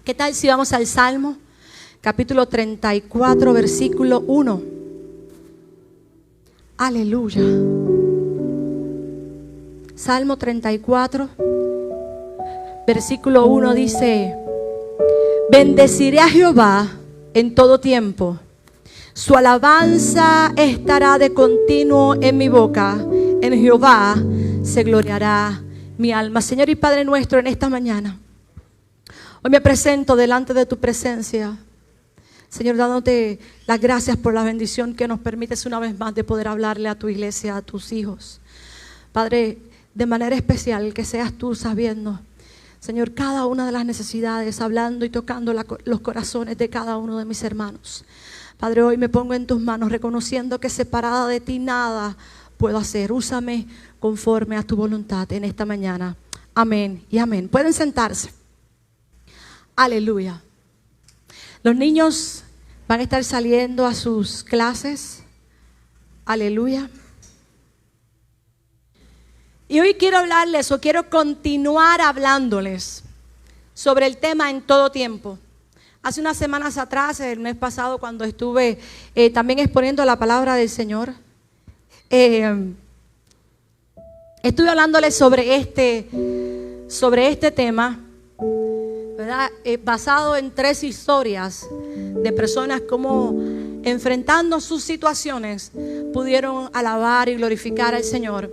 ¿Qué tal si vamos al Salmo, capítulo 34, versículo 1? Aleluya. Salmo 34, versículo 1 dice: bendeciré a Jehová en todo tiempo. Su alabanza estará de continuo en mi boca. En Jehová se gloriará mi alma. Señor y Padre nuestro, en esta mañana, hoy me presento delante de tu presencia, Señor, dándote las gracias por la bendición que nos permites una vez más de poder hablarle a tu iglesia, a tus hijos. Padre, de manera especial que seas tú sabiendo, Señor, cada una de las necesidades, hablando y tocando los corazones de cada uno de mis hermanos. Padre, hoy me pongo en tus manos, reconociendo que separada de ti nada puedo hacer. Úsame conforme a tu voluntad en esta mañana. Amén y amén. Pueden sentarse. Aleluya. Los niños van a estar saliendo a sus clases. Aleluya. Y hoy quiero hablarles, o quiero continuar hablándoles sobre el tema en todo tiempo. Hace unas semanas atrás, el mes pasado, cuando estuve también exponiendo la palabra del Señor, estuve hablándoles sobre este tema, ¿verdad? Basado en 3 historias de personas como, enfrentando sus situaciones, pudieron alabar y glorificar al Señor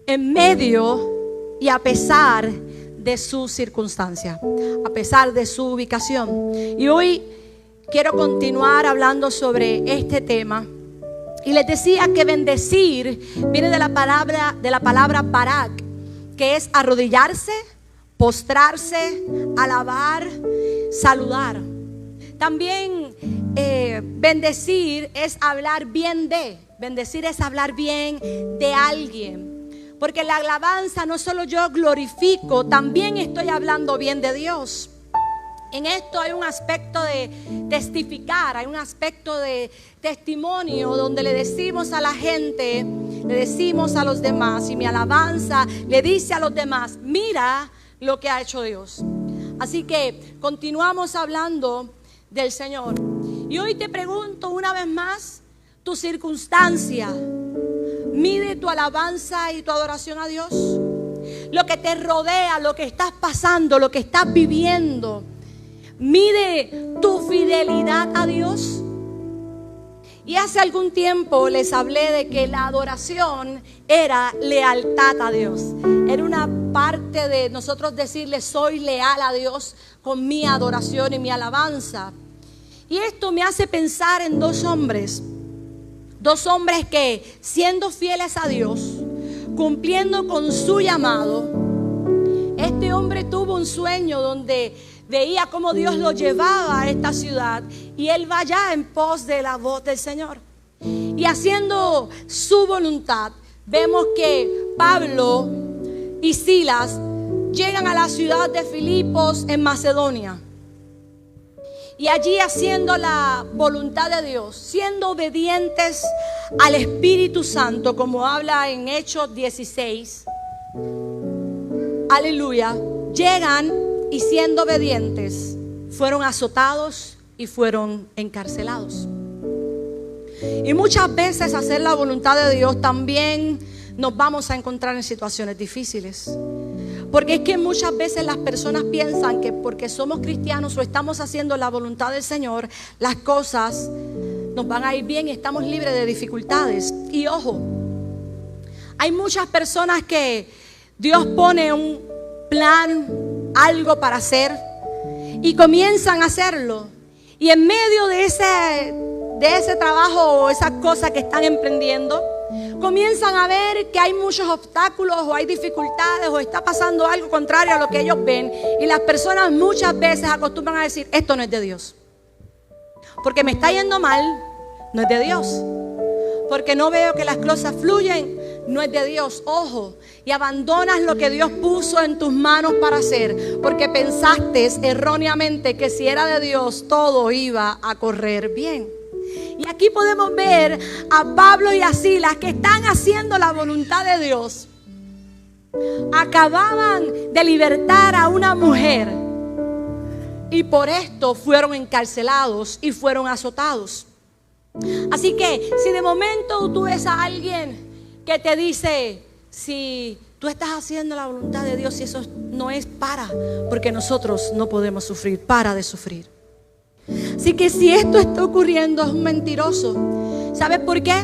en medio y a pesar de su circunstancia, a pesar de su ubicación. Y hoy quiero continuar hablando sobre este tema. Y les decía que bendecir viene de la palabra barak, que es arrodillarse, postrarse, alabar, saludar. También bendecir es hablar bien de. Bendecir es hablar bien de alguien. Porque la alabanza no solo yo glorifico, también estoy hablando bien de Dios. En esto hay un aspecto de testificar, hay un aspecto de testimonio donde le decimos a la gente, le decimos a los demás, y mi alabanza le dice a los demás: mira lo que ha hecho Dios. Así que continuamos hablando del Señor. Y hoy te pregunto una vez más, tu circunstancia mide tu alabanza y tu adoración a Dios. Lo que te rodea, lo que estás pasando, lo que estás viviendo, mide tu fidelidad a Dios. Y hace algún tiempo les hablé de que la adoración era lealtad a Dios. Era una parte de nosotros decirle: soy leal a Dios con mi adoración y mi alabanza. Y esto me hace pensar en 2 hombres. 2 hombres que, siendo fieles a Dios, cumpliendo con su llamado, este hombre tuvo un sueño donde veía cómo Dios lo llevaba a esta ciudad, y él va allá en pos de la voz del Señor. Y haciendo su voluntad, vemos que Pablo y Silas llegan a la ciudad de Filipos en Macedonia. Y allí, haciendo la voluntad de Dios, siendo obedientes al Espíritu Santo, como habla en Hechos 16, aleluya, llegan y, siendo obedientes, fueron azotados y fueron encarcelados. Y muchas veces hacer la voluntad de Dios también nos vamos a encontrar en situaciones difíciles. Porque es que muchas veces las personas piensan que porque somos cristianos o estamos haciendo la voluntad del Señor, las cosas nos van a ir bien y estamos libres de dificultades. Y ojo, hay muchas personas que Dios pone un plan, algo para hacer, y comienzan a hacerlo. Y en medio de ese trabajo o esa cosa que están emprendiendo, comienzan a ver que hay muchos obstáculos o hay dificultades o está pasando algo contrario a lo que ellos ven. Y las personas muchas veces acostumbran a decir: esto no es de Dios. Porque me está yendo mal, no es de Dios. Porque no veo que las cosas fluyen, no es de Dios. Ojo, y abandonas lo que Dios puso en tus manos para hacer, porque pensaste erróneamente que si era de Dios todo iba a correr bien. Y aquí podemos ver a Pablo y a Silas, que están haciendo la voluntad de Dios. Acababan de libertar a una mujer y por esto fueron encarcelados y fueron azotados. Así que si de momento tú ves a alguien que te dice, si tú estás haciendo la voluntad de Dios y eso no es, porque nosotros no podemos sufrir, para de sufrir. Así que si esto está ocurriendo es un mentiroso. ¿Sabes por qué?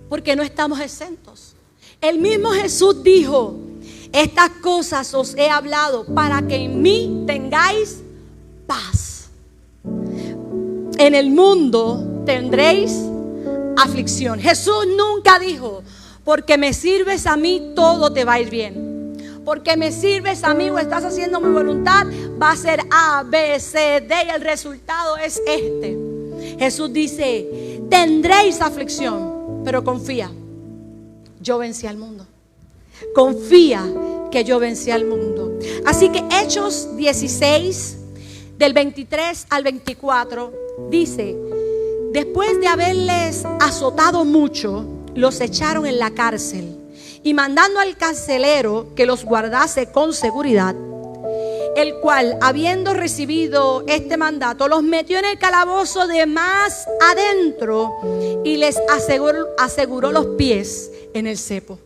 Porque no estamos exentos. El mismo Jesús dijo, estas cosas os he hablado para que en mí tengáis paz. En el mundo tendréis aflicción. Jesús nunca dijo, porque me sirves a mí todo te va a ir bien. Porque me sirves a mí o estás haciendo mi voluntad, va a ser A, B, C, D y el resultado es este. Jesús dice, tendréis aflicción, pero confía, yo vencí al mundo. Confía que yo vencí al mundo. Así que Hechos 16, del 23 al 24, dice, después de haberles azotado mucho, los echaron en la cárcel y mandando al carcelero que los guardase con seguridad, el cual, habiendo recibido este mandato, los metió en el calabozo de más adentro y les aseguró los pies en el cepo.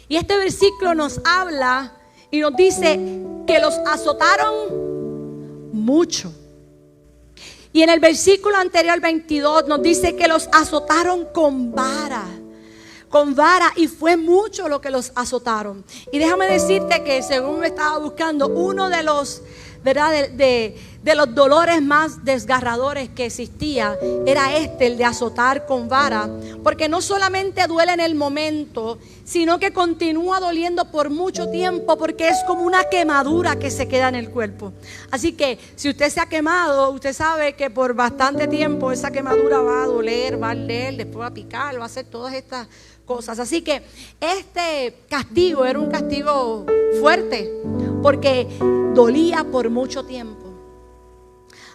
Y este versículo nos habla y nos dice que los azotaron mucho. Y en el versículo anterior, 22, nos dice que los azotaron con vara. Con vara, y fue mucho lo que los azotaron. Y déjame decirte que según me estaba buscando, uno de los, ¿verdad? De los dolores más desgarradores que existía era el de azotar con vara, porque no solamente duele en el momento, sino que continúa doliendo por mucho tiempo, porque es como una quemadura que se queda en el cuerpo. Así que si usted se ha quemado, usted sabe que por bastante tiempo esa quemadura va a doler, va a arder, después va a picar, va a hacer todas estas cosas. Así que este castigo era un castigo fuerte, porque dolía por mucho tiempo.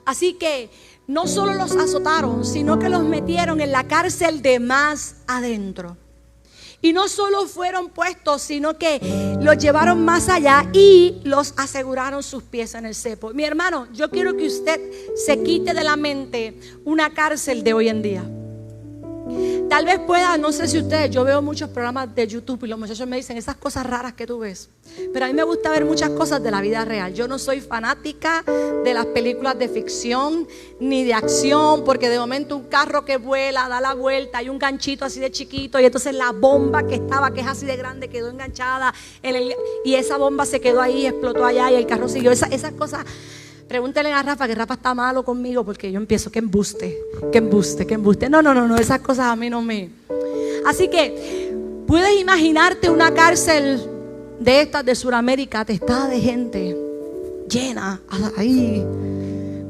Así que no solo los azotaron, sino que los metieron en la cárcel de más adentro. Y no solo fueron puestos, sino que los llevaron más allá y los aseguraron sus pies en el cepo. Mi hermano, yo quiero que usted se quite de la mente una cárcel de hoy en día. Tal vez pueda, no sé si ustedes, yo veo muchos programas de YouTube y los muchachos me dicen esas cosas raras que tú ves. Pero a mí me gusta ver muchas cosas de la vida real. Yo no soy fanática de las películas de ficción ni de acción, porque de momento un carro que vuela, da la vuelta, hay un ganchito así de chiquito y entonces la bomba que es así de grande, quedó enganchada y esa bomba se quedó ahí, explotó allá y el carro siguió. Esas cosas. Pregúntenle a Rafa, que Rafa está malo conmigo, porque yo empiezo, que embuste. No, esas cosas a mí no me... Así que, puedes imaginarte una cárcel de estas de Sudamérica, atestada de gente, llena, ahí,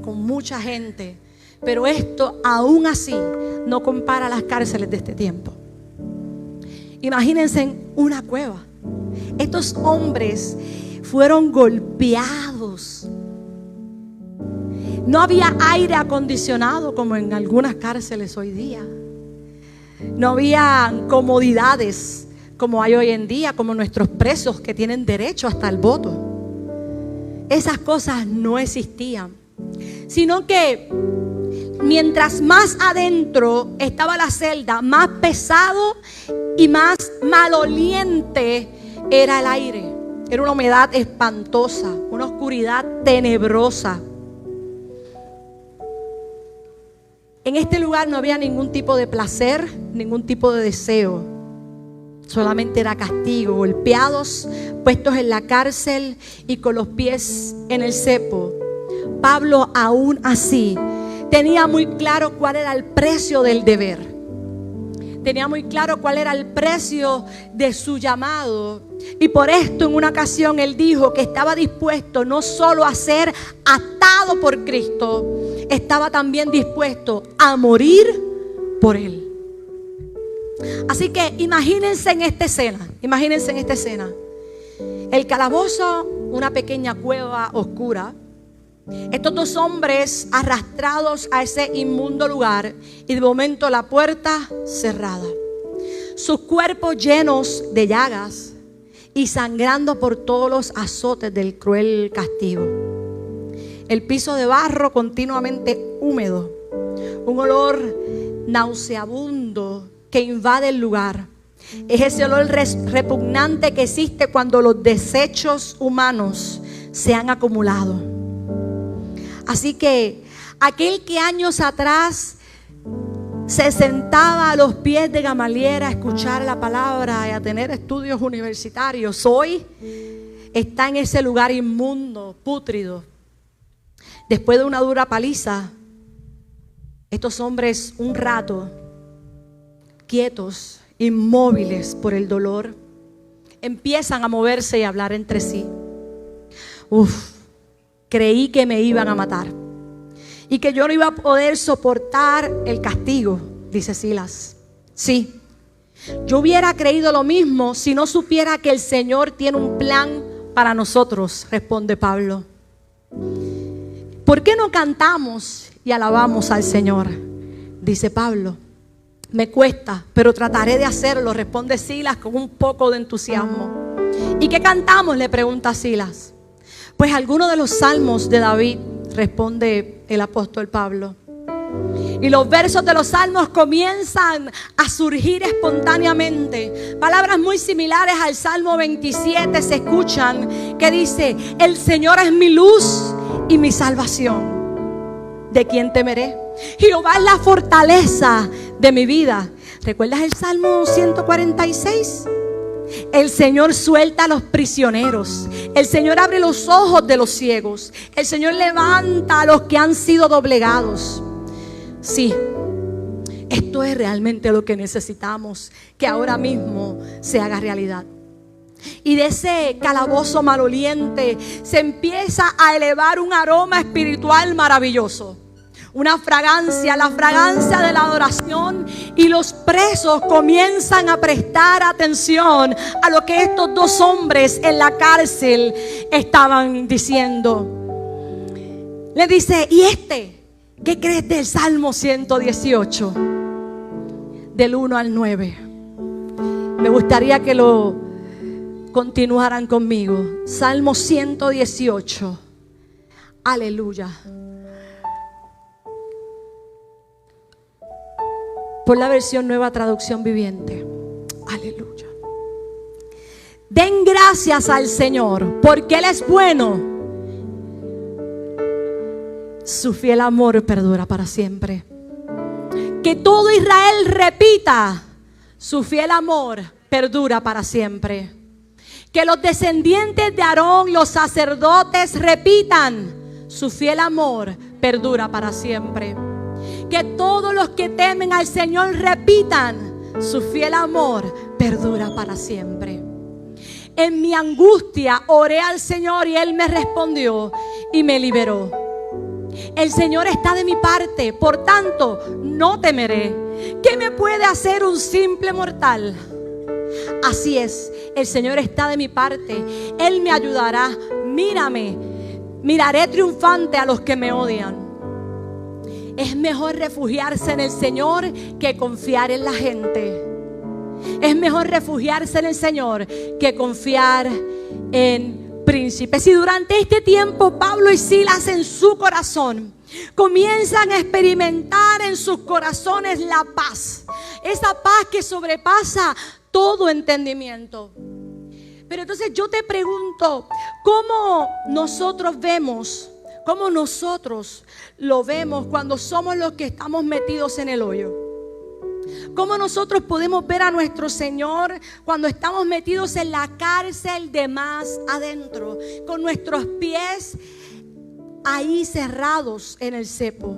con mucha gente. Pero esto, aún así, no compara las cárceles de este tiempo. Imagínense en una cueva. Estos hombres fueron golpeados. No había aire acondicionado como en algunas cárceles hoy día. No había comodidades como hay hoy en día, como nuestros presos que tienen derecho hasta el voto. Esas cosas no existían. Sino que mientras más adentro estaba la celda, más pesado y más maloliente era el aire. Era una humedad espantosa, una oscuridad tenebrosa. En este lugar no había ningún tipo de placer, ningún tipo de deseo. Solamente era castigo, golpeados, puestos en la cárcel y con los pies en el cepo. Pablo aún así tenía muy claro cuál era el precio del deber. Tenía muy claro cuál era el precio de su llamado. Y por esto en una ocasión él dijo que estaba dispuesto no solo a ser atado por Cristo, estaba también dispuesto a morir por Él. Así que imagínense en esta escena. El calabozo, una pequeña cueva oscura. Estos dos hombres arrastrados a ese inmundo lugar y de momento la puerta cerrada. Sus cuerpos llenos de llagas y sangrando por todos los azotes del cruel castigo. el piso de barro continuamente húmedo, un olor nauseabundo que invade el lugar. Es ese olor repugnante que existe cuando los desechos humanos se han acumulado. Así que aquel que años atrás se sentaba a los pies de Gamaliel a escuchar la palabra y a tener estudios universitarios, hoy está en ese lugar inmundo, pútrido. Después de una dura paliza, estos hombres un rato, quietos, inmóviles por el dolor, empiezan a moverse y a hablar entre sí. Creí que me iban a matar y que yo no iba a poder soportar el castigo, dice Silas. Sí, yo hubiera creído lo mismo si no supiera que el Señor tiene un plan para nosotros, responde Pablo. ¿Por qué no cantamos y alabamos al Señor?, dice Pablo. Me cuesta, pero trataré de hacerlo, responde Silas con un poco de entusiasmo. ¿Y qué cantamos?, le pregunta Silas. Pues algunos de los salmos de David, responde el apóstol Pablo. Y los versos de los salmos comienzan a surgir espontáneamente. Palabras muy similares al Salmo 27 se escuchan, que dice: el Señor es mi luz y mi salvación. ¿De quién temeré? Jehová es la fortaleza de mi vida. ¿Recuerdas el Salmo 146? El Señor suelta a los prisioneros. El Señor abre los ojos de los ciegos. El Señor levanta a los que han sido doblegados. Sí, esto es realmente lo que necesitamos, que ahora mismo se haga realidad. Y de ese calabozo maloliente se empieza a elevar un aroma espiritual maravilloso. Una fragancia, la fragancia de la adoración, y los presos comienzan a prestar atención a lo que estos dos hombres en la cárcel estaban diciendo. Le dice: ¿y qué crees del Salmo 118? Del 1 al 9. Me gustaría que lo continuaran conmigo. Salmo 118. Aleluya. Por la versión Nueva Traducción Viviente. Aleluya. Den gracias al Señor, porque Él es bueno. Su fiel amor perdura para siempre. Que todo Israel repita: su fiel amor perdura para siempre. Que los descendientes de Aarón, los sacerdotes, repitan: su fiel amor perdura para siempre. Que todos los que temen al Señor repitan: su fiel amor perdura para siempre. En mi angustia oré al Señor y Él me respondió y me liberó. El Señor está de mi parte, por tanto no temeré. ¿Qué me puede hacer un simple mortal? Así es, el Señor está de mi parte. Él me ayudará. Mírame, miraré triunfante a los que me odian. Es mejor refugiarse en el Señor que confiar en la gente. Es mejor refugiarse en el Señor que confiar en príncipes. Y durante este tiempo, Pablo y Silas en su corazón comienzan a experimentar en sus corazones la paz. Esa paz que sobrepasa todo entendimiento. Pero entonces yo te pregunto, ¿cómo nosotros vemos? ¿Cómo nosotros lo vemos cuando somos los que estamos metidos en el hoyo? ¿Cómo nosotros podemos ver a nuestro Señor cuando estamos metidos en la cárcel de más adentro, con nuestros pies ahí cerrados en el cepo,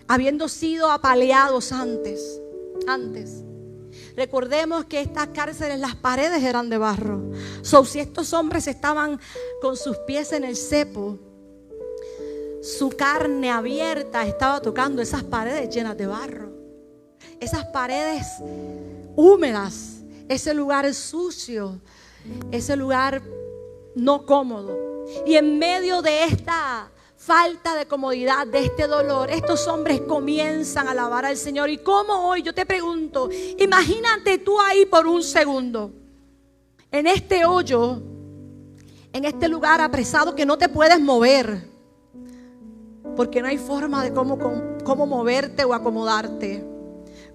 habiendo sido apaleados antes? Recordemos que estas cárceles, las paredes eran de barro. Si estos hombres estaban con sus pies en el cepo, su carne abierta estaba tocando esas paredes llenas de barro, esas paredes húmedas, ese lugar sucio, ese lugar no cómodo. Y en medio de esta falta de comodidad, de este dolor, estos hombres comienzan a alabar al Señor. Y cómo hoy, yo te pregunto, imagínate tú ahí por un segundo, en este hoyo, en este lugar apresado que no te puedes mover. porque no hay forma de cómo moverte o acomodarte.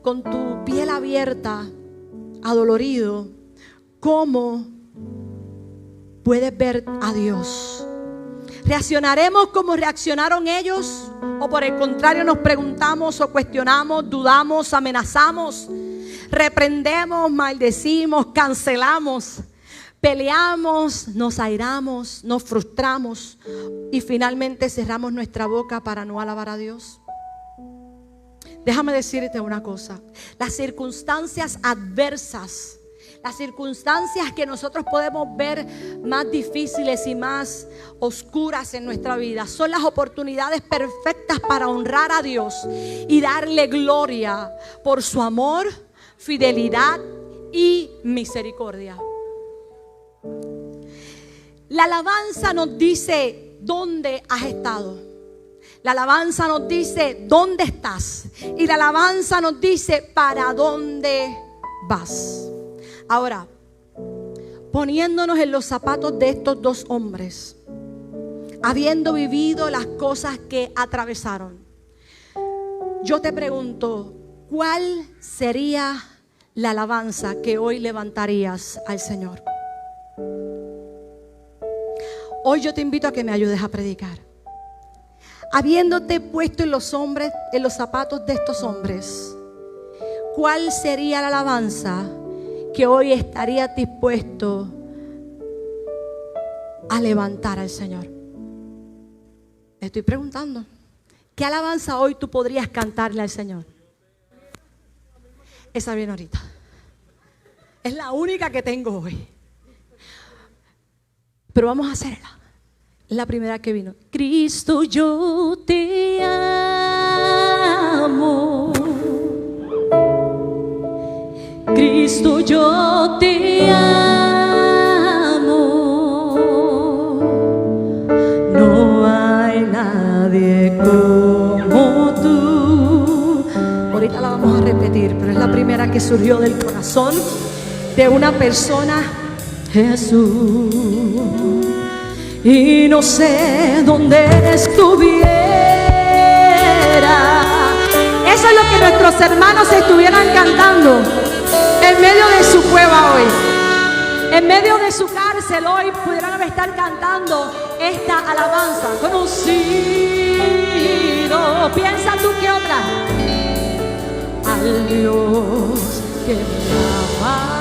Con tu piel abierta, adolorido, ¿cómo puedes ver a Dios? ¿Reaccionaremos como reaccionaron ellos? ¿O por el contrario nos preguntamos o cuestionamos, dudamos, amenazamos, reprendemos, maldecimos, cancelamos, peleamos, nos airamos, nos frustramos y finalmente cerramos nuestra boca para no alabar a Dios? Déjame decirte una cosa: las circunstancias adversas, las circunstancias que nosotros podemos ver más difíciles y más oscuras en nuestra vida, son las oportunidades perfectas para honrar a Dios y darle gloria por su amor, fidelidad y misericordia. La alabanza nos dice dónde has estado. La alabanza nos dice dónde estás. Y la alabanza nos dice para dónde vas. Ahora, poniéndonos en los zapatos de estos dos hombres, habiendo vivido las cosas que atravesaron, yo te pregunto, ¿cuál sería la alabanza que hoy levantarías al Señor? Hoy yo te invito a que me ayudes a predicar. Habiéndote puesto en los zapatos de estos hombres, ¿cuál sería la alabanza que hoy estarías dispuesto a levantar al Señor? Estoy preguntando, ¿qué alabanza hoy tú podrías cantarle al Señor? Esa viene ahorita. Es la única que tengo hoy. Pero vamos a hacerla. Es la primera que vino. Cristo, yo te amo. Cristo, yo te amo. No hay nadie como tú. Ahorita la vamos a repetir, pero es la primera que surgió del corazón de una persona, Jesús. Y no sé dónde estuviera. Eso es lo que nuestros hermanos estuvieran cantando en medio de su cueva hoy, en medio de su cárcel hoy. Pudieran estar cantando esta alabanza. Conocido, piensa tú que otra, al Dios que me ama.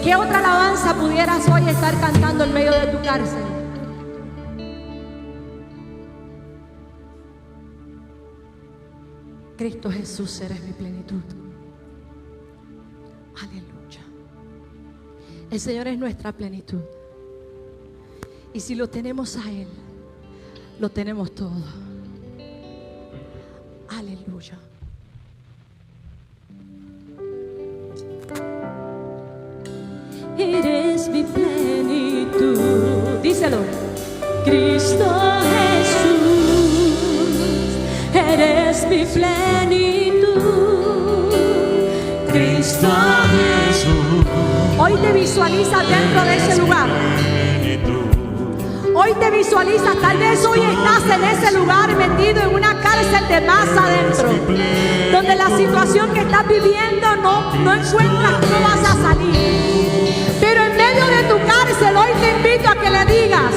¿Qué otra alabanza pudieras hoy estar cantando en medio de tu cárcel? Cristo Jesús, eres mi plenitud. Aleluya. El Señor es nuestra plenitud. Y si lo tenemos a Él, lo tenemos todo. Aleluya. Eres mi plenitud. Díselo. Cristo Jesús, eres mi plenitud. Cristo Jesús. Hoy te visualizas dentro de ese lugar. Hoy te visualizas, tal vez hoy estás en ese lugar metido en una cárcel de más adentro, donde la situación que estás viviendo no encuentras cómo vas a salir. Pero en medio de tu cárcel hoy te invito a que le digas: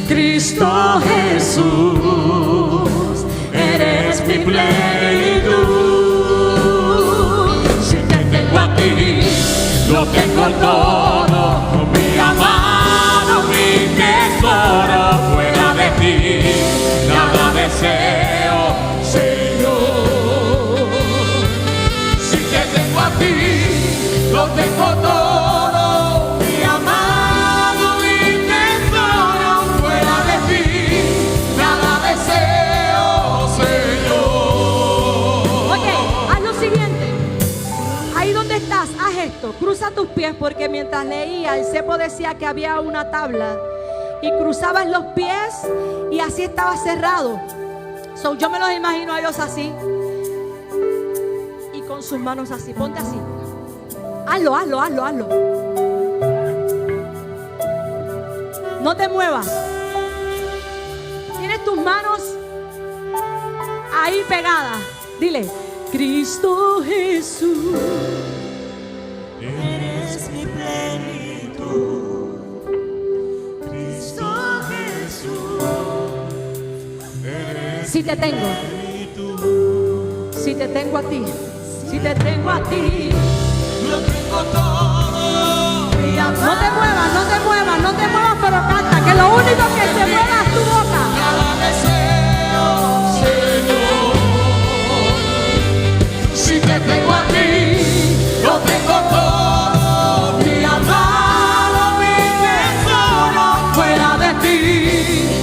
Cristo Jesús, eres mi plenitud. Si te tengo a ti, lo tengo todo, mi amado, mi tesoro. Fuera de ti, nada deseo, Señor. Si te tengo a ti, lo tengo todo. Cruza tus pies, porque mientras leía, el cepo decía que había una tabla y cruzabas los pies y así estaba cerrado. Yo me los imagino a ellos así y con sus manos así. Ponte así. Hazlo. No te muevas. tus manos ahí pegadas. Dile, Cristo Jesús, eres mi plenitud. Cristo Jesús, eres si te tengo, si te tengo a ti, si te tengo a ti, lo tengo todo. no te muevas, no te muevas, no te muevas, pero canta, que lo único que se mueva es tu boca. Cada deseo, Señor. Si te tengo a ti, lo tengo todo. Mi amado, mi tesoro, fuera de ti,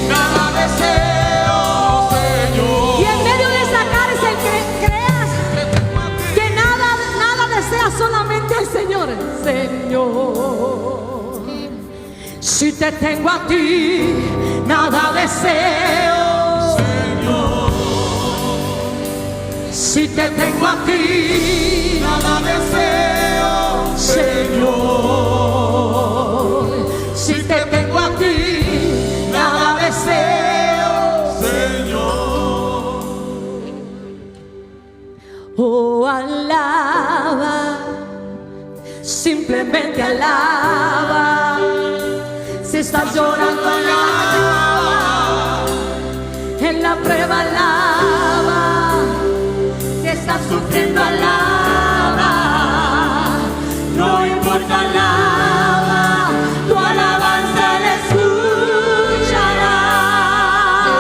nada deseo, Señor. Y en medio de esa cárcel creas que nada deseas, solamente al Señor. Señor, si te tengo a ti, nada deseo. Señor, si te tengo a ti, nada deseo, Señor, si te tengo a ti, nada deseo. Señor. Oh, alaba, simplemente alaba. Si estás llorando, alaba. En la prueba, alaba. Si estás sufriendo, alaba. No importa, alaba. Tu alabanza le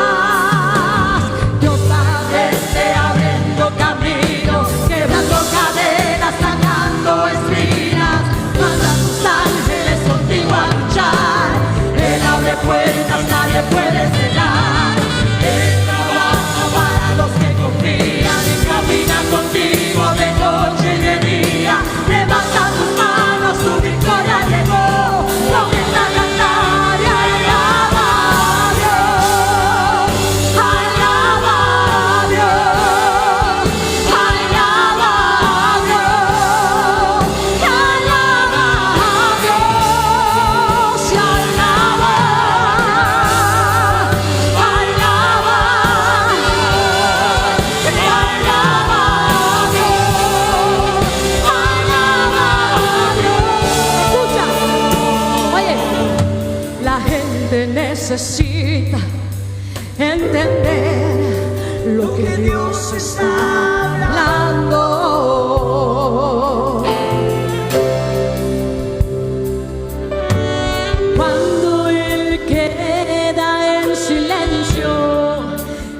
escucharás. Dios Padre esté abriendo caminos, quebrando cadenas, sanando espinas. Manda tus ángeles contigo a luchar. Él abre puertas, nadie puede cerrar. Él trabaja para los que confían y camina contigo de noche y de día. Levanta tus manos, tu victoria llegó. Comienza a cantar y alaba a Dios. Alaba a Dios. Alaba a Dios. Alaba a Dios. Y alaba. Alaba. Alaba a Dios. Alaba a Dios. Escucha. Oye, la gente necesita entender lo que Dios está hablando. Cuando Él queda en silencio,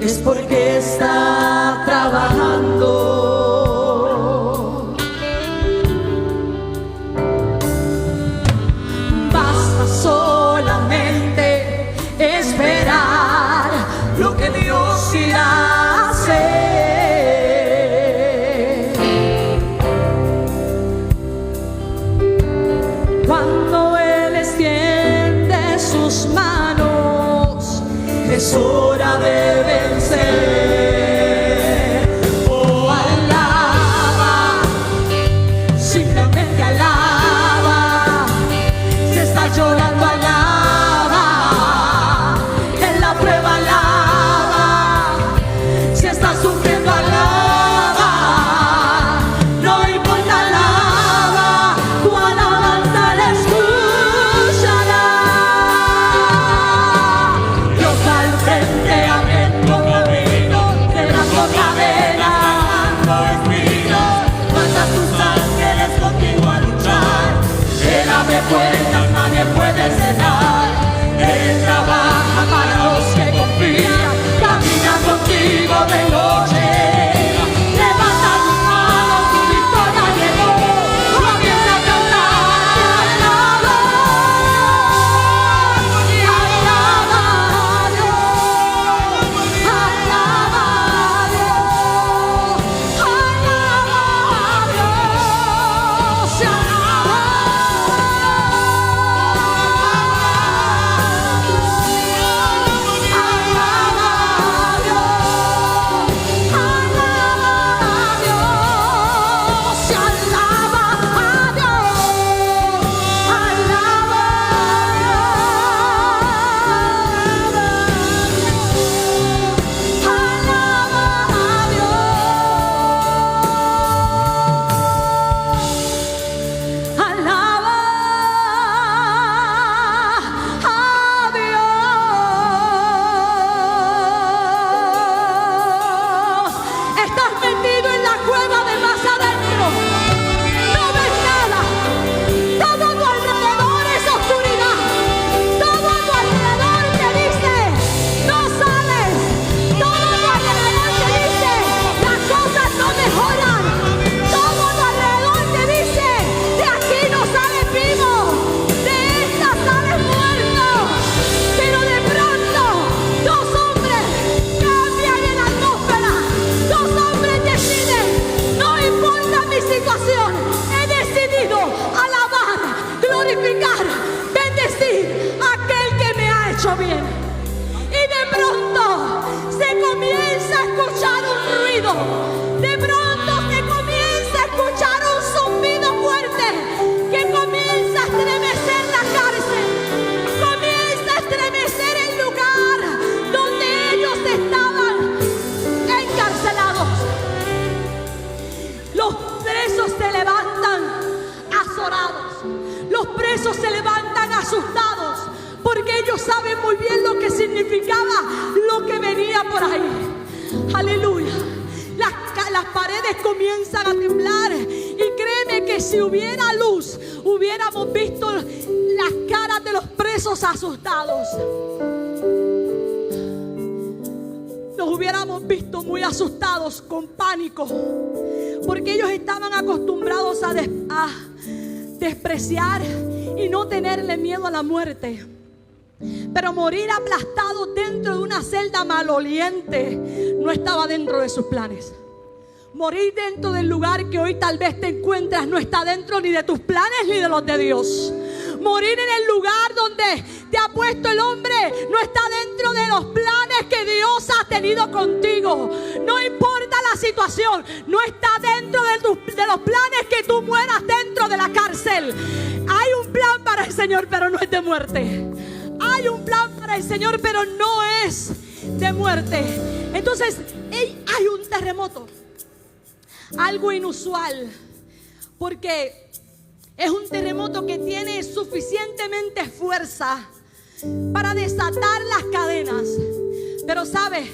es porque está trabajando. Basta solamente esperar lo que Dios irá a hacer. Cuando Él extiende sus manos, es hora de vencer. Oh, alaba, simplemente alaba. Si estás llorando, alaba. En la prueba, alaba. Si estás sufriendo, alaba. No importa, alaba. Tu alabanza le escuchará. Dios al frente abriendo camino. presos se levantan azorados. Los presos se levantan asustados, porque ellos saben muy bien lo que significaba lo que venía por ahí. Aleluya. Las paredes comienzan a temblar. Y créeme que si hubiera luz, hubiéramos visto las caras de los presos asustados. Los hubiéramos visto muy asustados, con pánico, porque ellos estaban acostumbrados a despreciar y no tenerle miedo a la muerte. Pero morir aplastado dentro de una celda maloliente no estaba dentro de sus planes. Morir dentro del lugar que hoy tal vez te encuentras no está dentro ni de tus planes ni de los de Dios. Morir en el lugar donde te ha puesto el hombre no está dentro de los planes que Dios ha tenido contigo. No importa la situación, no está dentro de los planes que tú mueras dentro de la cárcel. Hay un plan para el Señor, pero no es de muerte. Hay un plan para el Señor, pero no es de muerte. Entonces, hay un terremoto. Algo inusual, porque es un terremoto que tiene suficientemente fuerza para desatar las cadenas, pero ¿sabes?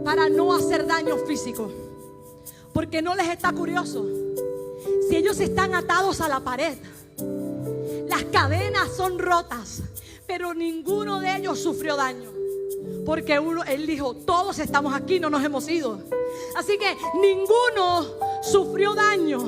Para no hacer daño físico, porque no les está curioso. Si ellos están atados a la pared, las cadenas son rotas, pero ninguno de ellos sufrió daño, porque él dijo: todos estamos aquí, no nos hemos ido. Así que ninguno sufrió daño.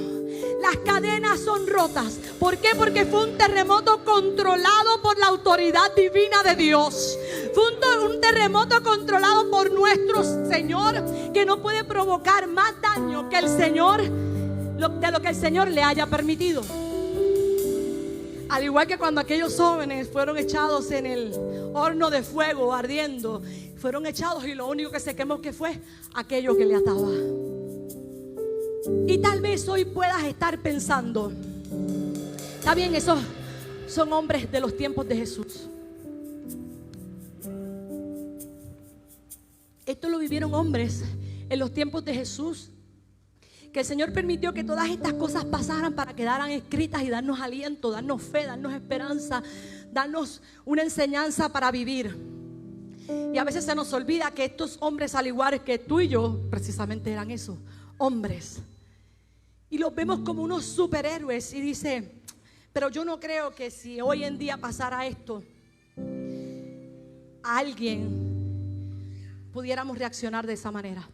Las cadenas son rotas. ¿Por qué? Porque fue un terremoto controlado por la autoridad divina de Dios. Fue un terremoto controlado por nuestro Señor, que no puede provocar más daño que el Señor, de lo que el Señor le haya permitido. Al igual que cuando aquellos jóvenes fueron echados en el horno de fuego ardiendo, fueron echados y lo único que se quemó, que fue aquello que le ataba. Y tal vez hoy puedas estar pensando: está bien, esos son hombres de los tiempos de Jesús. Esto lo vivieron hombres en los tiempos de Jesús, que el Señor permitió que todas estas cosas pasaran para que quedaran escritas y darnos aliento, darnos fe, darnos esperanza, darnos una enseñanza para vivir. Y a veces se nos olvida que estos hombres, al igual que tú y yo, precisamente eran esos hombres. Y los vemos como unos superhéroes. Y dice: pero yo no creo que si hoy en día pasara esto, a alguien pudiéramos reaccionar de esa manera.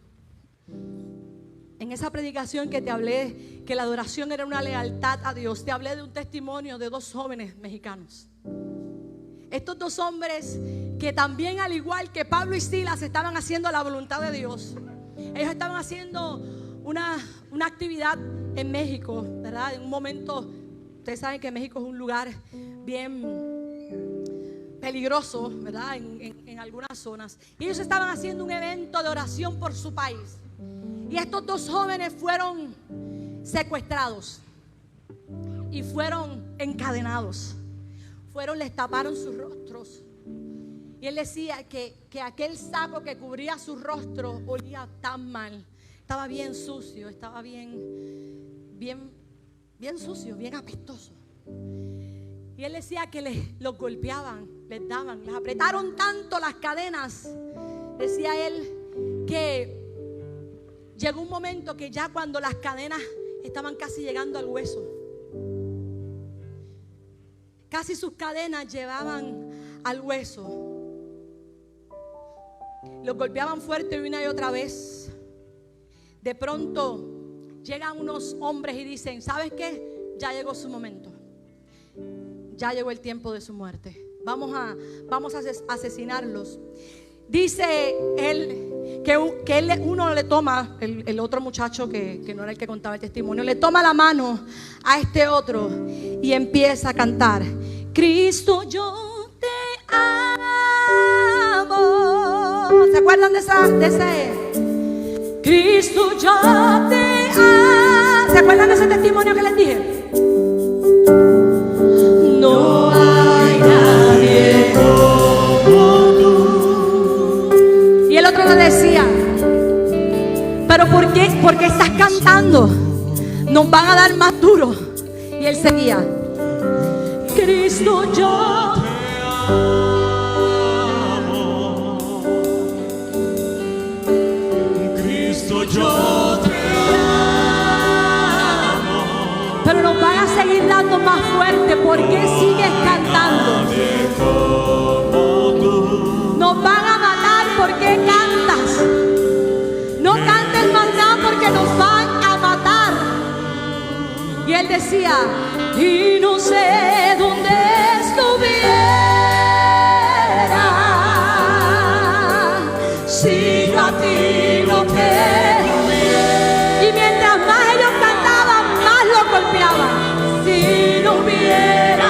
En esa predicación que te hablé, que la adoración era una lealtad a Dios, te hablé de un testimonio de dos jóvenes mexicanos. Estos dos hombres que también, al igual que Pablo y Silas, estaban haciendo la voluntad de Dios. Ellos estaban haciendo una actividad en México, ¿verdad? En un momento, ustedes saben que México es un lugar bien peligroso, ¿verdad? En algunas zonas. Y ellos estaban haciendo un evento de oración por su país. Y estos dos jóvenes fueron secuestrados y fueron encadenados. Les taparon sus rostros. Y él decía que aquel saco que cubría su rostro olía tan mal. Estaba bien sucio, estaba bien sucio, bien apestoso. Y él decía que los golpeaban, les daban, les apretaron tanto las cadenas. Decía él que llegó un momento que ya cuando las cadenas estaban casi llegando al hueso, casi sus cadenas llevaban al hueso, los golpeaban fuerte una y otra vez. De pronto llegan unos hombres y dicen: ¿sabes qué? Ya llegó su momento, ya llegó el tiempo de su muerte. Vamos a asesinarlos. Dice él que uno le toma, el otro muchacho que no era el que contaba el testimonio, le toma la mano a este otro y empieza a cantar: Cristo, yo te amo. ¿Se acuerdan de ese? Cristo, yo te amo. ¿Se acuerdan de ese testimonio que les dije? No hay nadie como tú. Y el otro le decía: ¿pero por qué estás cantando? nos van a dar más duro. Y él seguía: Cristo, yo Cristo, yo te amo. pero nos van a seguir dando más fuerte. ¿Por qué sigues cantando? Nos van a matar porque cantas. No cantes más nada porque nos van a matar. Y él decía: y no sé dónde estuviera si yo a ti no te hubiera. Y mientras más ellos cantaban, más lo golpeaban. Si no hubiera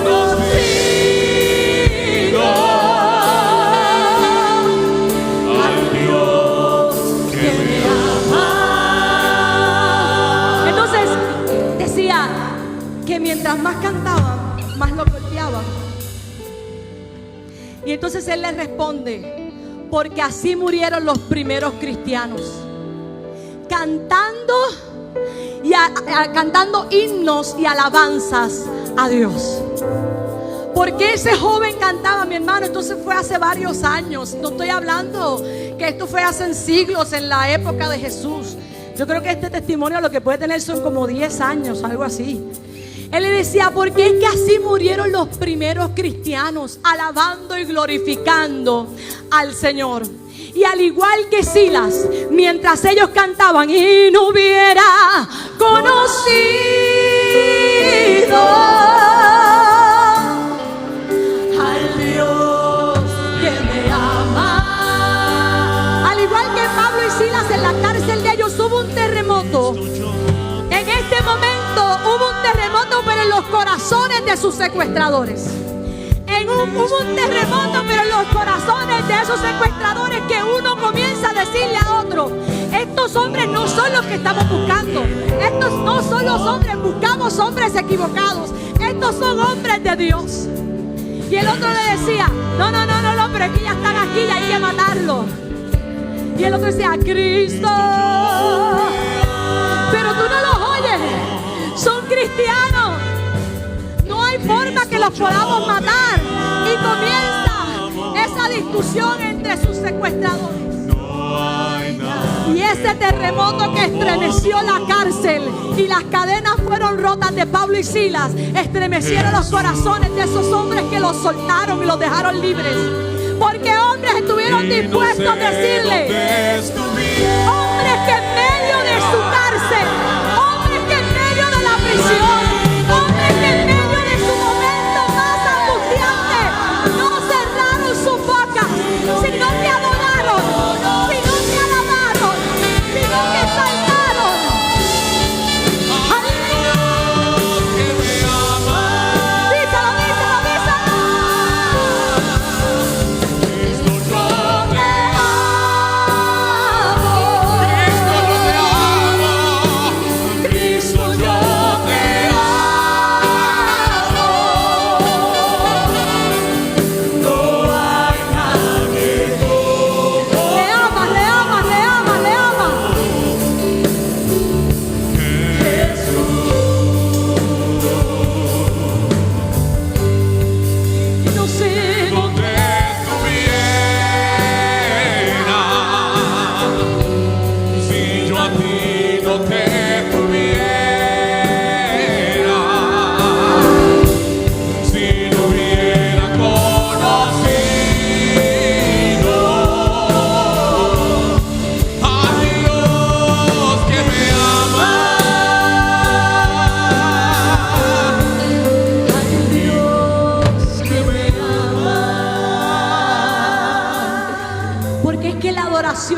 conocido al Dios que me ama. Entonces decía que mientras más cantaban, más lo golpeaban. Y entonces él les responde: porque así murieron los primeros cristianos, cantando cantando himnos y alabanzas a Dios. Porque ese joven cantaba, mi hermano. Entonces fue hace varios años. No estoy hablando que esto fue hace siglos, en la época de Jesús. Yo creo que este testimonio lo que puede tener son como 10 años, algo así. Él le decía: porque es que así murieron los primeros cristianos, alabando y glorificando al Señor. Y al igual que Silas, mientras ellos cantaban, y no hubiera conocido al Dios que me ama. Al igual que Pablo y Silas, en la cárcel de ellos hubo un terremoto. En este momento hubo un terremoto, pero en los corazones de sus secuestradores. Hubo un terremoto, pero en los corazones de esos secuestradores, que uno comienza a decirle a otro: estos hombres no son los que estamos buscando. Estos no son los hombres, buscamos hombres equivocados. Estos son hombres de Dios. Y el otro le decía: no, pero es que ya están aquí y hay que matarlos. Y el otro decía: Cristo, pero tú no los oyes, son cristianos, no hay forma que los podamos matar. Y comienza esa discusión entre sus secuestradores. Y ese terremoto que estremeció la cárcel y las cadenas fueron rotas de Pablo y Silas, estremecieron los corazones de esos hombres que los soltaron y los dejaron libres. Porque hombres estuvieron dispuestos a decirle, hombres que en medio de su cárcel, hombres que en medio de la prisión, hombres que en medio de su momento más angustiante, no cerraron su boca, sino que adoraron, sino que alabaron, sino que saltaron. ¡Aleluya! Díselo, díselo, díselo.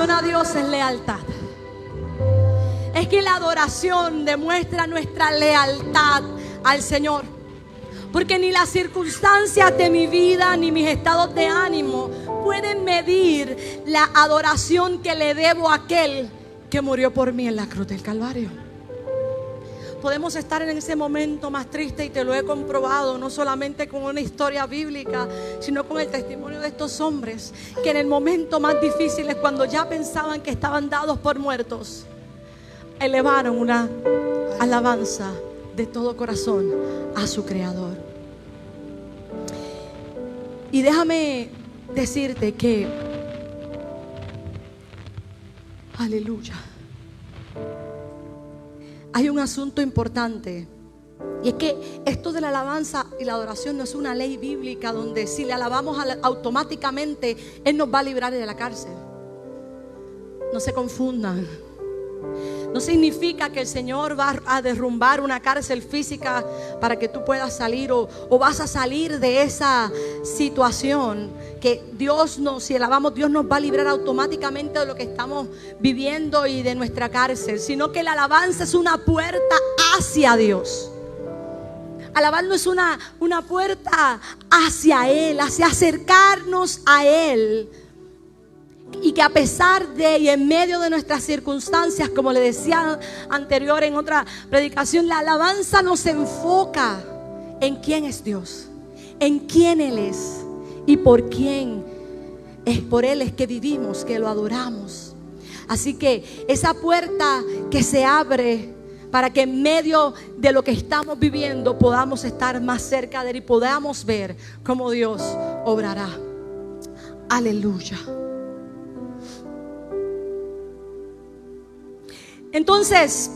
A Dios es lealtad. Es que la adoración demuestra nuestra lealtad al Señor. Porque ni las circunstancias de mi vida ni mis estados de ánimo pueden medir la adoración que le debo a aquel que murió por mí en la cruz del Calvario. Podemos estar en ese momento más triste, y te lo he comprobado, no solamente con una historia bíblica, sino con el testimonio de estos hombres, que en el momento más difícil, cuando ya pensaban que estaban dados por muertos, elevaron una alabanza de todo corazón a su Creador. Y déjame decirte que, aleluya, hay un asunto importante. Y es que esto de la alabanza y la adoración no es una ley bíblica donde si le alabamos automáticamente Él nos va a librar de la cárcel. No se confundan. No significa que el Señor va a derrumbar una cárcel física para que tú puedas salir o vas a salir de esa situación. Que Dios si alabamos, Dios nos va a librar automáticamente de lo que estamos viviendo y de nuestra cárcel. Sino que la alabanza es una puerta hacia Dios. Alabar no es una puerta hacia Él, hacia acercarnos a Él. Y que a pesar de y en medio de nuestras circunstancias, como le decía anterior en otra predicación, la alabanza nos enfoca en quién es Dios, en quién Él es y por quién es. Por Él es que vivimos, que lo adoramos. Así que esa puerta que se abre para que en medio de lo que estamos viviendo podamos estar más cerca de Él y podamos ver cómo Dios obrará. Aleluya. Entonces,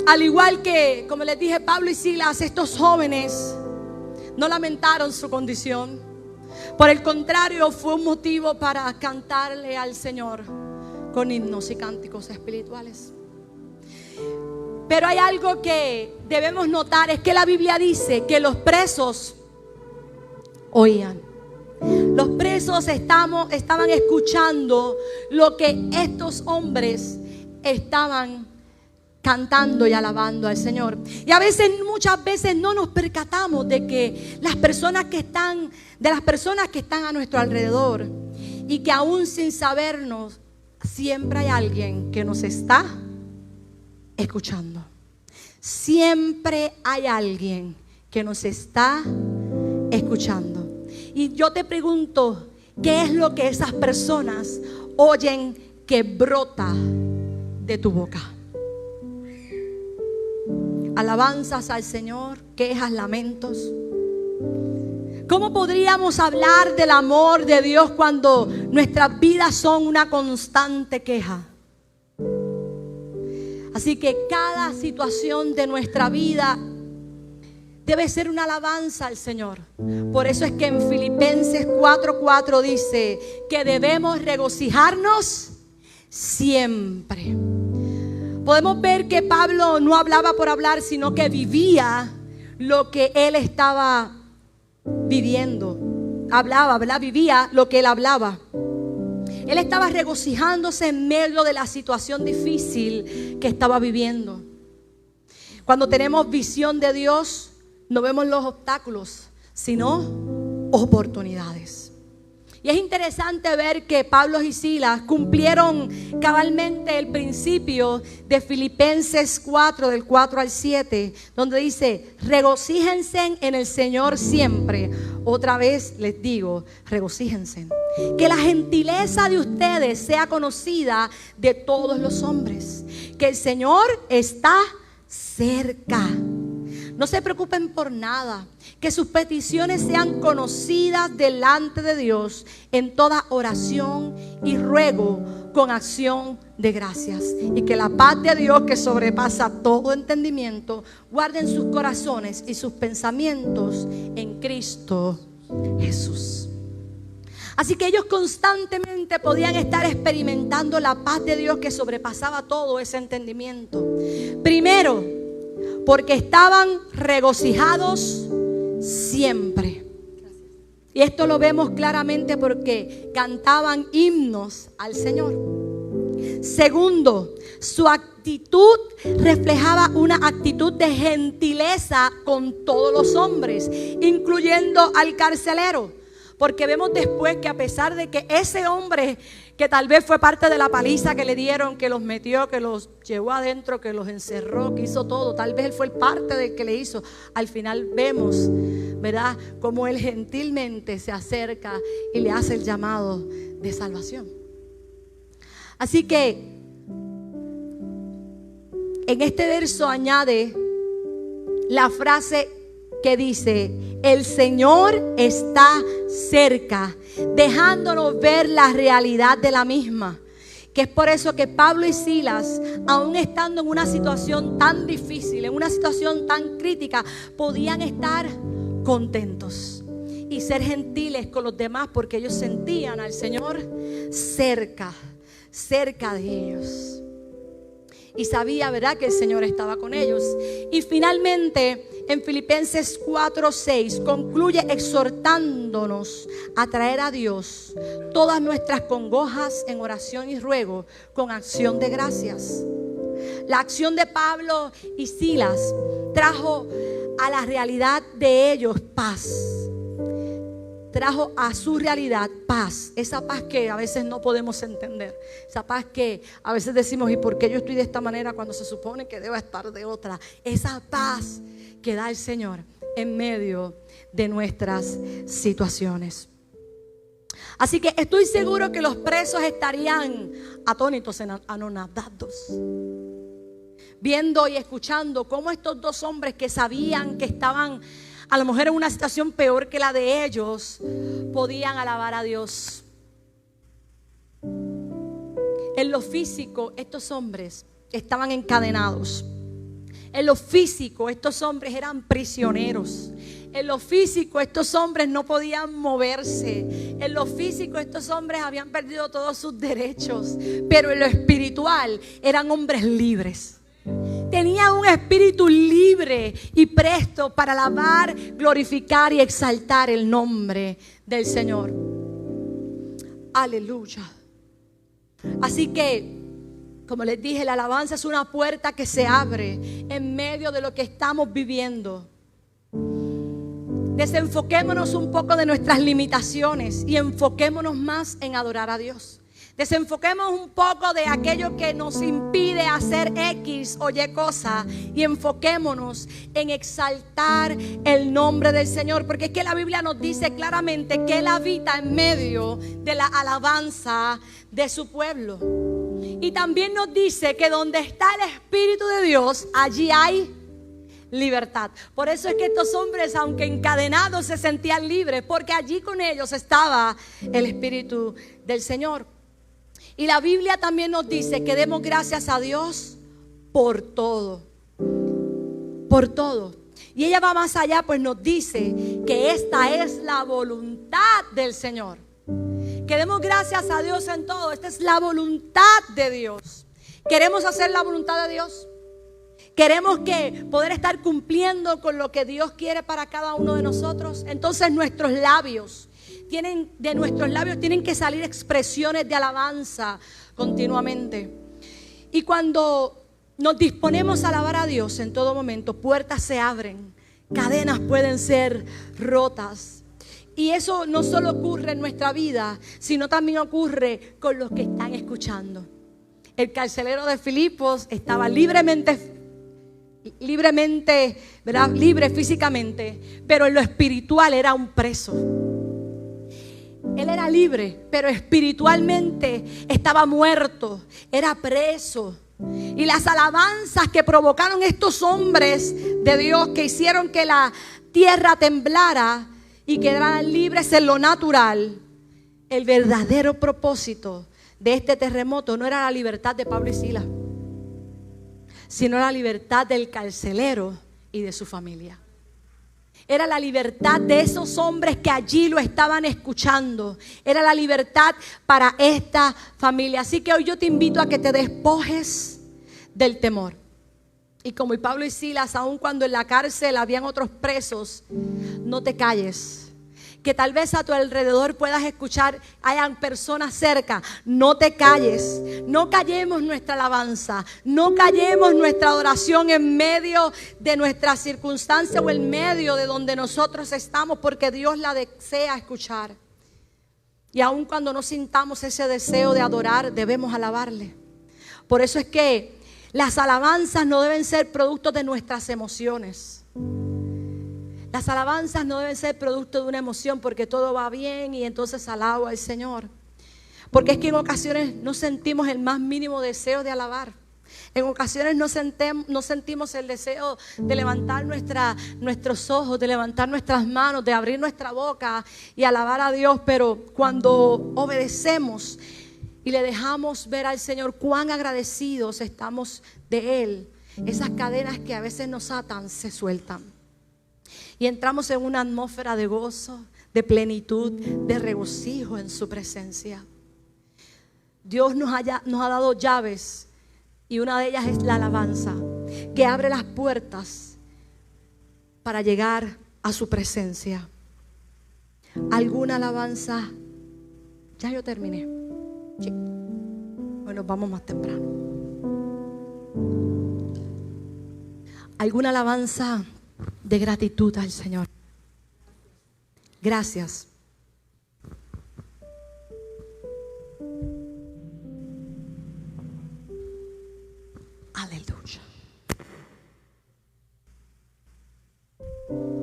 al igual que, como les dije, Pablo y Silas, estos jóvenes no lamentaron su condición. Por el contrario, fue un motivo para cantarle al Señor con himnos y cánticos espirituales. Pero hay algo que debemos notar, es que la Biblia dice que los presos oían. Los presos estaban escuchando lo que estos hombres estaban cantando y alabando al Señor. Y muchas veces no nos percatamos de que las personas que están a nuestro alrededor, y que aún sin sabernos, siempre hay alguien que nos está escuchando. Siempre hay alguien que nos está escuchando. Y yo te pregunto, ¿qué es lo que esas personas oyen que brota de tu boca? Alabanzas al Señor, quejas, lamentos. ¿Cómo podríamos hablar del amor de Dios cuando nuestras vidas son una constante queja? Así que cada situación de nuestra vida debe ser una alabanza al Señor. Por eso es que en Filipenses 4:4 dice que debemos regocijarnos siempre. Podemos ver que Pablo no hablaba por hablar, sino que vivía lo que él estaba viviendo. Hablaba, ¿verdad? Vivía lo que él hablaba. Él estaba regocijándose en medio de la situación difícil que estaba viviendo. Cuando tenemos visión de Dios, no vemos los obstáculos, sino oportunidades. Y es interesante ver que Pablo y Silas cumplieron cabalmente el principio de Filipenses 4, del 4 al 7, donde dice: regocíjense en el Señor siempre. Otra vez les digo, regocíjense. Que la gentileza de ustedes sea conocida de todos los hombres. Que el Señor está cerca. No se preocupen por nada. Que sus peticiones sean conocidas delante de Dios en toda oración y ruego con acción de gracias. Y que la paz de Dios, que sobrepasa todo entendimiento, guarden sus corazones y sus pensamientos en Cristo Jesús. Así que ellos constantemente podían estar experimentando la paz de Dios que sobrepasaba todo ese entendimiento. Primero, porque estaban regocijados siempre. Y esto lo vemos claramente porque cantaban himnos al Señor. Segundo, su actitud reflejaba una actitud de gentileza con todos los hombres, incluyendo al carcelero. Porque vemos después que a pesar de que ese hombre, que tal vez fue parte de la paliza que le dieron, que los metió, que los llevó adentro, que los encerró, que hizo todo, tal vez él fue parte del que le hizo. Al final vemos, ¿verdad?, cómo él gentilmente se acerca y le hace el llamado de salvación. Así que en este verso añade la frase que dice: el Señor está cerca, dejándonos ver la realidad de la misma. Que es por eso que Pablo y Silas, aún estando en una situación tan difícil, en una situación tan crítica, podían estar contentos y ser gentiles con los demás, porque ellos sentían al Señor cerca de ellos. Y sabía, ¿verdad?, que el Señor estaba con ellos. Y finalmente, en Filipenses 4:6 concluye exhortándonos a traer a Dios todas nuestras congojas en oración y ruego con acción de gracias. La acción de Pablo y Silas trajo a la realidad de ellos paz. Trajo a su realidad paz, esa paz que a veces no podemos entender, esa paz que a veces decimos: ¿y por qué yo estoy de esta manera cuando se supone que debo estar de otra? Esa paz que da el Señor en medio de nuestras situaciones. Así que estoy seguro que los presos estarían atónitos, anonadados, viendo y escuchando cómo estos dos hombres que sabían que estaban a lo mejor en una situación peor que la de ellos, podían alabar a Dios. En lo físico, estos hombres estaban encadenados. En lo físico, estos hombres eran prisioneros. En lo físico, estos hombres no podían moverse. En lo físico, estos hombres habían perdido todos sus derechos. Pero en lo espiritual, eran hombres libres. Tenía un espíritu libre y presto para alabar, glorificar y exaltar el nombre del Señor. Aleluya. Así que, como les dije, la alabanza es una puerta que se abre en medio de lo que estamos viviendo. Desenfoquémonos un poco de nuestras limitaciones y enfoquémonos más en adorar a Dios. Desenfoquemos un poco de aquello que nos impide hacer X o Y cosa y enfoquémonos en exaltar el nombre del Señor, porque es que la Biblia nos dice claramente que Él habita en medio de la alabanza de su pueblo. Y también nos dice que donde está el Espíritu de Dios, allí hay libertad. Por eso es que estos hombres, aunque encadenados, se sentían libres, porque allí con ellos estaba el Espíritu del Señor. Y la Biblia también nos dice que demos gracias a Dios por todo. Por todo. Y ella va más allá, pues nos dice que esta es la voluntad del Señor. Que demos gracias a Dios en todo. Esta es la voluntad de Dios. ¿Queremos hacer la voluntad de Dios? ¿Queremos poder estar cumpliendo con lo que Dios quiere para cada uno de nosotros? Entonces nuestros labios tienen que salir expresiones de alabanza continuamente. Y cuando nos disponemos a alabar a Dios en todo momento, puertas se abren, cadenas pueden ser rotas. Y eso no solo ocurre en nuestra vida, sino también ocurre con los que están escuchando. El carcelero de Filipos estaba libremente, ¿verdad?, libre físicamente, pero en lo espiritual era un preso. Él era libre, pero espiritualmente estaba muerto, era preso. Y las alabanzas que provocaron estos hombres de Dios, que hicieron que la tierra temblara y quedaran libres en lo natural, el verdadero propósito de este terremoto no era la libertad de Pablo y Silas, sino la libertad del carcelero y de su familia. Era la libertad de esos hombres que allí lo estaban escuchando. Era la libertad para esta familia. Así que hoy yo te invito a que te despojes del temor. Y como Pablo y Silas, aun cuando en la cárcel habían otros presos, no te calles. Que tal vez a tu alrededor puedas escuchar, hayan personas cerca. No te calles. No callemos nuestra alabanza. No callemos nuestra adoración en medio de nuestra circunstancia o en medio de donde nosotros estamos, porque Dios la desea escuchar. Y aun cuando no sintamos ese deseo de adorar, debemos alabarle. Por eso es que las alabanzas no deben ser producto de nuestras emociones. Las alabanzas no deben ser producto de una emoción porque todo va bien y entonces alabo al Señor. Porque es que en ocasiones no sentimos el más mínimo deseo de alabar. En ocasiones no sentimos el deseo de levantar nuestros ojos, de levantar nuestras manos, de abrir nuestra boca y alabar a Dios. Pero cuando obedecemos y le dejamos ver al Señor cuán agradecidos estamos de Él, esas cadenas que a veces nos atan se sueltan. Y entramos en una atmósfera de gozo, de plenitud, de regocijo en su presencia. Dios nos ha dado llaves y una de ellas es la alabanza, que abre las puertas para llegar a su presencia. ¿Alguna alabanza? Ya yo terminé. Sí. Bueno, vamos más temprano. ¿Alguna alabanza de gratitud al Señor? Gracias. Aleluya.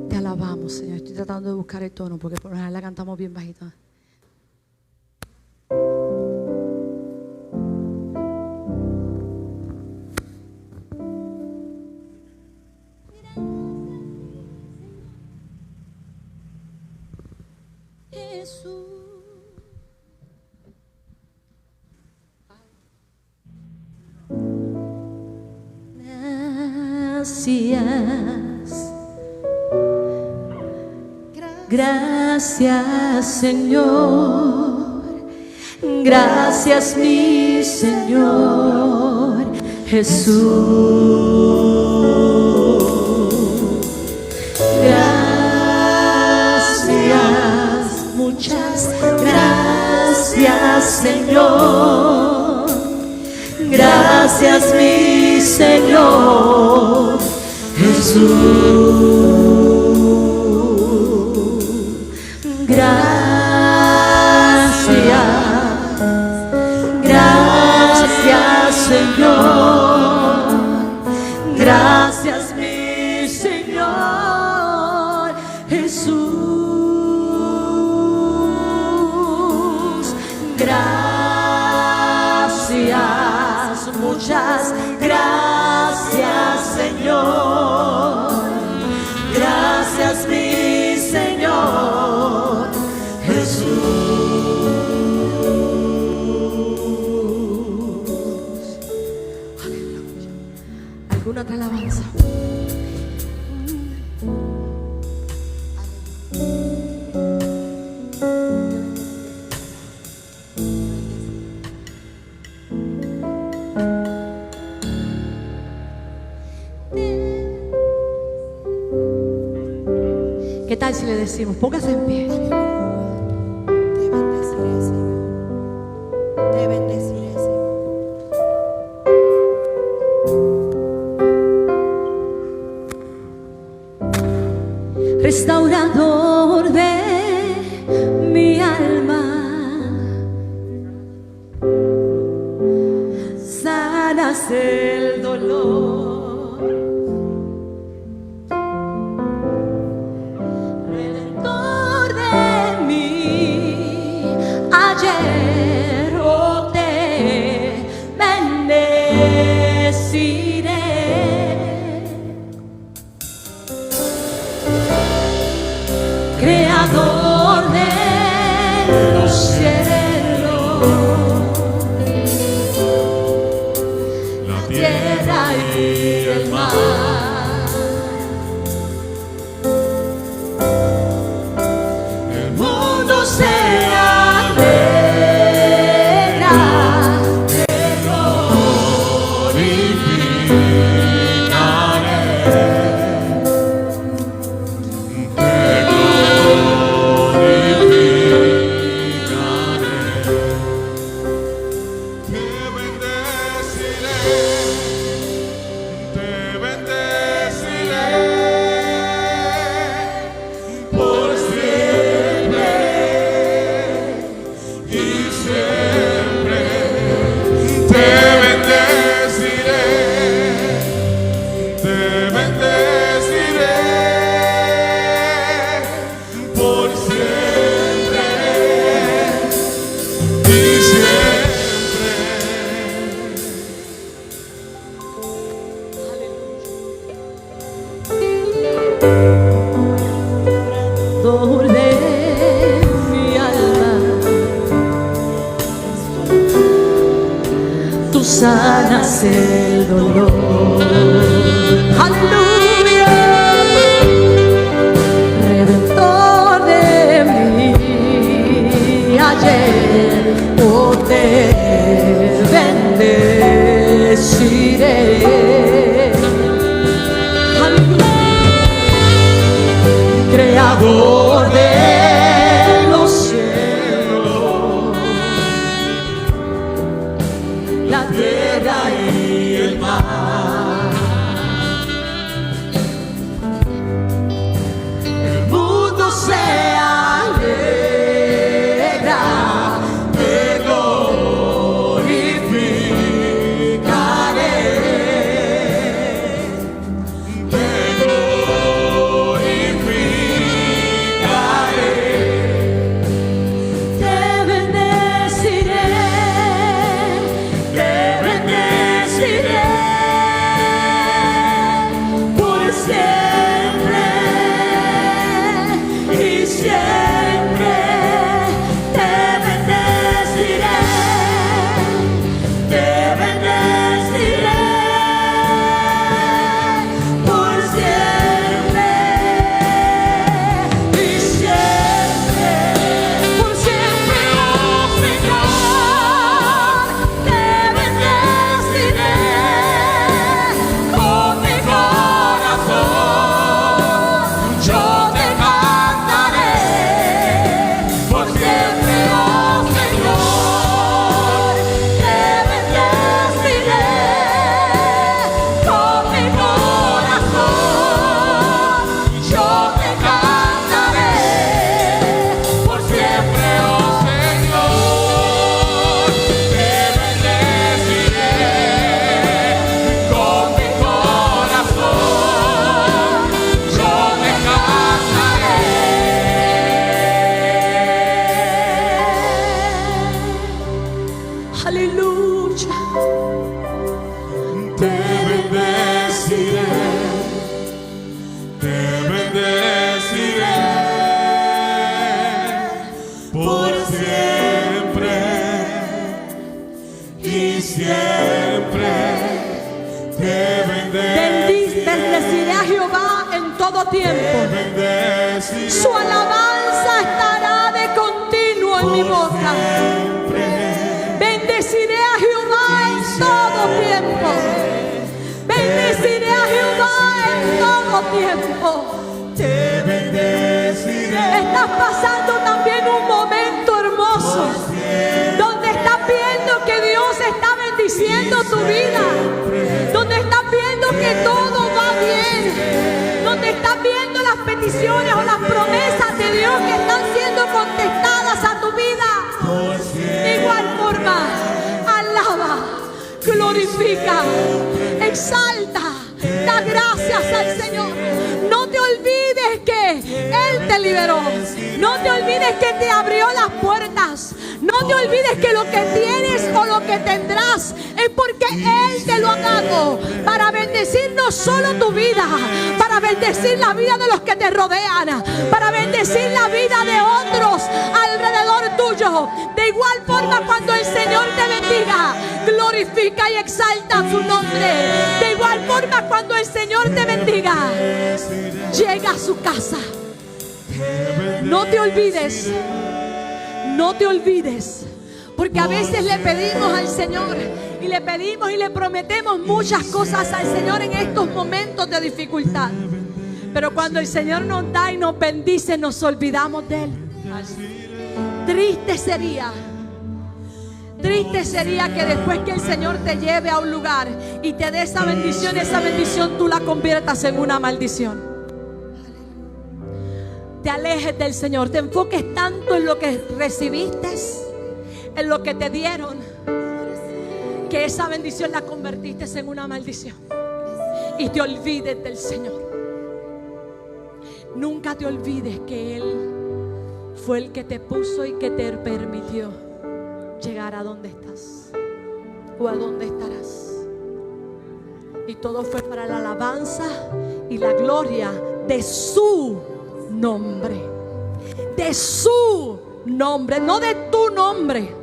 Te alabamos, Señor. Estoy tratando de buscar el tono porque por lo general la cantamos bien bajita. Jesús. Gracias, Señor. Gracias, mi Señor Jesús. Gracias, muchas gracias, Señor. Gracias, mi Señor Jesús. Gracias, Señor. Gracias, mi Señor Jesús. Gracias, muchas gracias, Señor. Gracias, mi Señor Jesús. Aleluya. ¿Alguna otra alabanza? ¿Qué tal si le decimos, póngase en pie? Te bendeciré, Señor. Te bendeciré, Señor. Restaurador de mi alma, sanas el dolor, redentor de mí, ayer o te bendeciré. Creador de los cielos, la tierra Doble mi alma, tú sanas el dolor. Aleluya, Redentor de mí. Ayer oh, te bendeciré. Creador de los cielos, la tierra y el mar, el mundo se alegra, te glorificaré. Aleluya. Te bendeciré, te bendeciré por siempre y siempre. Te Bendeciré a Jehová en todo tiempo. bendeciré. Su alabanza estará de continuo en mi boca. Bendeciré a Jehová en todo tiempo. Bendeciré a Jehová en todo tiempo. Te bendeciré. Estás pasando también un momento hermoso donde estás viendo que Dios está bendiciendo tu vida, donde estás viendo que todo va bien, donde estás viendo las peticiones o las promesas de Dios que están siendo contestadas a tu vida. De igual forma, alaba, glorifica, exalta, da gracias al Señor. No te olvides que Él te liberó. No te olvides que te abrió las puertas. No te olvides que lo que tienes o lo que tendrás es porque Él te lo ha dado para bendecir no solo tu vida, para bendecir la vida de los que te rodean, para bendecir la vida de otros alrededor tuyo. De igual forma, cuando el Señor te bendiga, glorifica y exalta su nombre. De igual forma, cuando el Señor te bendiga, llega a su casa. No te olvides, no te olvides, porque a veces le pedimos al Señor y le pedimos y le prometemos muchas cosas al Señor en estos momentos de dificultad. Pero cuando el Señor nos da y nos bendice, nos olvidamos de Él. Triste sería que después que el Señor te lleve a un lugar y te dé esa bendición tú la conviertas en una maldición. Te alejes del Señor, te enfoques tanto en lo que recibiste, en lo que te dieron, que esa bendición la convertiste en una maldición y te olvides del Señor. Nunca te olvides que Él fue el que te puso y que te permitió llegar a donde estás o a donde estarás. Y todo fue para la alabanza y la gloria de su nombre. De su nombre, no de tu nombre.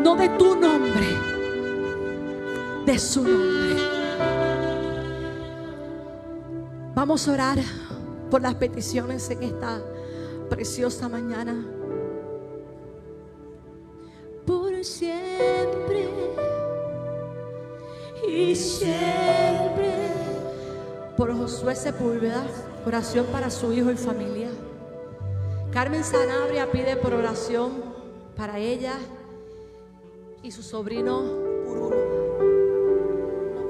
No de tu nombre, de su nombre. Vamos a orar por las peticiones en esta preciosa mañana. Por siempre y siempre. Por Josué Sepúlveda, oración para su hijo y familia. Carmen Sanabria pide por oración para ella y su sobrino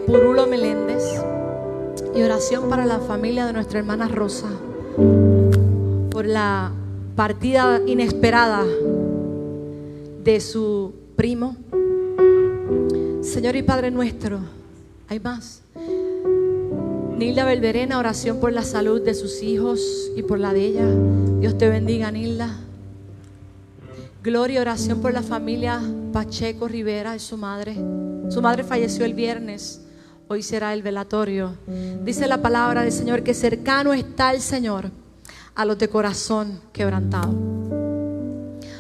Purulo Meléndez. Y oración para la familia de nuestra hermana Rosa por la partida inesperada de su primo. Señor y Padre nuestro, hay más. Nilda Belverena, oración por la salud de sus hijos y por la de ella. Dios te bendiga, Nilda. Gloria, oración por la familia Pacheco Rivera y su madre. Su madre falleció el viernes. Hoy será el velatorio. Dice la palabra del Señor que cercano está el Señor a los de corazón quebrantado.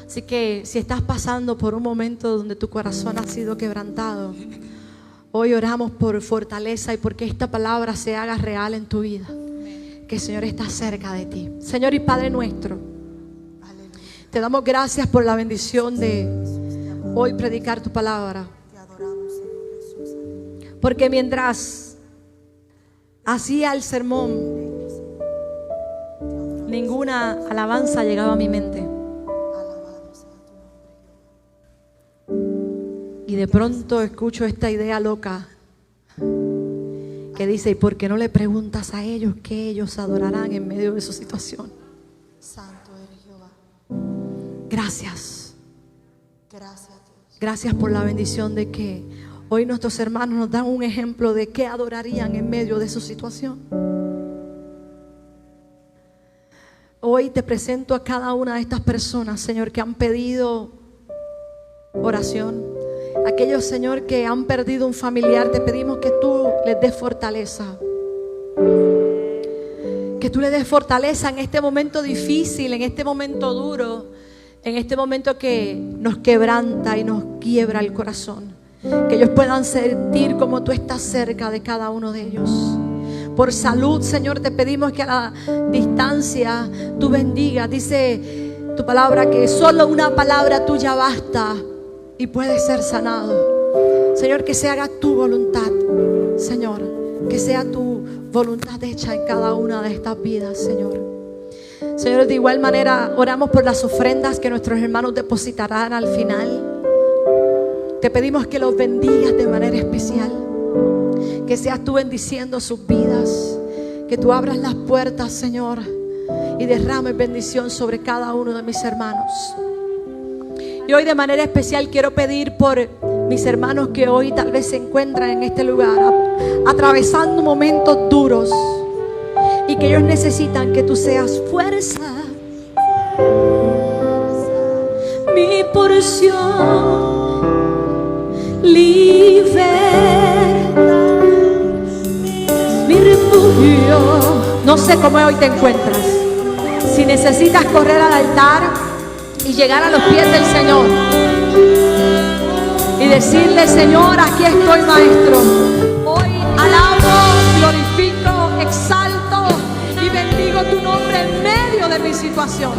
Así que si estás pasando por un momento donde tu corazón ha sido quebrantado, hoy oramos por fortaleza y porque esta palabra se haga real en tu vida. Que el Señor está cerca de ti. Señor y Padre nuestro, te damos gracias por la bendición de hoy predicar tu palabra. Porque mientras hacía el sermón, ninguna alabanza llegaba a mi mente. Y de pronto escucho esta idea loca que dice: ¿y por qué no le preguntas a ellos qué ellos adorarán en medio de su situación? Santo eres Jehová. Gracias. Gracias, Dios. Gracias por la bendición de que hoy nuestros hermanos nos dan un ejemplo de qué adorarían en medio de su situación. Hoy te presento a cada una de estas personas, Señor, que han pedido oración. Aquellos, Señor, que han perdido un familiar, te pedimos que tú les des fortaleza. Que tú les des fortaleza en este momento difícil, en este momento duro, en este momento que nos quebranta y nos quiebra el corazón. Que ellos puedan sentir como tú estás cerca de cada uno de ellos. Por salud, Señor, te pedimos que a la distancia tú bendigas. Dice tu palabra que solo una palabra tuya basta y puede ser sanado. Señor, que se haga tu voluntad, Señor. Que sea tu voluntad hecha en cada una de estas vidas, Señor. Señor, de igual manera oramos por las ofrendas que nuestros hermanos depositarán al final. Te pedimos que los bendigas de manera especial. Que seas tú bendiciendo sus vidas. Que tú abras las puertas, Señor, y derrames bendición sobre cada uno de mis hermanos. Y hoy de manera especial quiero pedir por mis hermanos que hoy tal vez se encuentran en este lugar atravesando momentos duros y que ellos necesitan que tú seas fuerza, mi porción, libertad, mi refugio. No sé cómo hoy te encuentras. Si necesitas correr al altar y llegar a los pies del Señor y decirle: Señor, aquí estoy, Maestro. Hoy alabo, glorifico, exalto y bendigo tu nombre en medio de mi situación.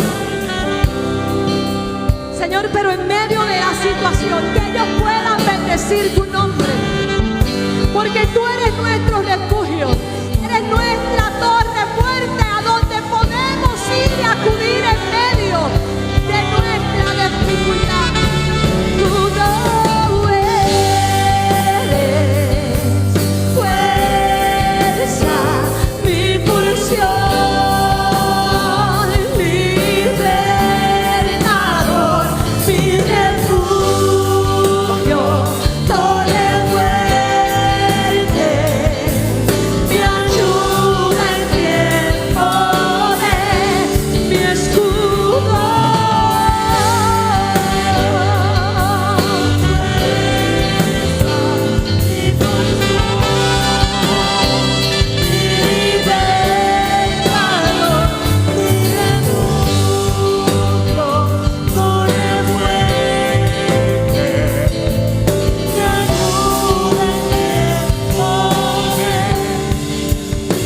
Señor, pero en medio de la situación, que ellos puedan bendecir tu nombre, porque tú eres